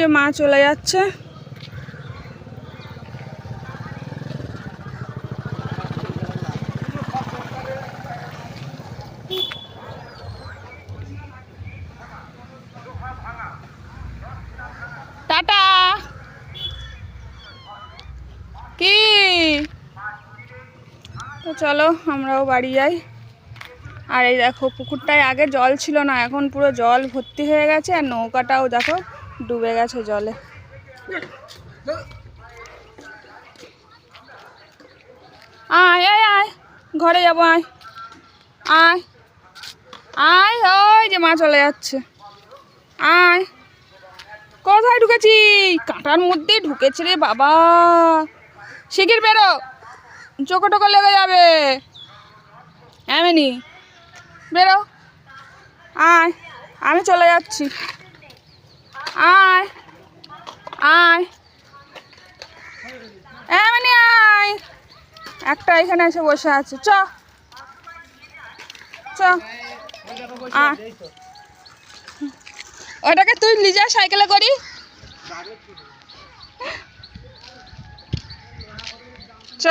যে মা চলে যাচ্ছে। টাটা। কি তো চলো আমরাও বাড়ি যাই। আর এই দেখো পুকুরটায় আগে জল ছিল না, এখন পুরো জল ভর্তি হয়ে গেছে, আর নৌকাটাও দেখো ডুবে গেছে জলে। আয় আয় আয়, ঘরে যাবো, আয় আয় আয়। ওই যে মা চলে যাচ্ছে, আয়। কোথায় ঢুকেছি? কাঁটার মধ্যে ঢুকেছে রে বাবা, শিগগির বেরো, চোখে টোকে লেগে যাবে। এমনি বেরো, আয়, আমি চলে যাচ্ছি, আয় আয়, এমনি আয়। একটা এখানে এসে বসে আছে, চ চ। ওটাকে তুই লিজা সাইকেলে করি। চ।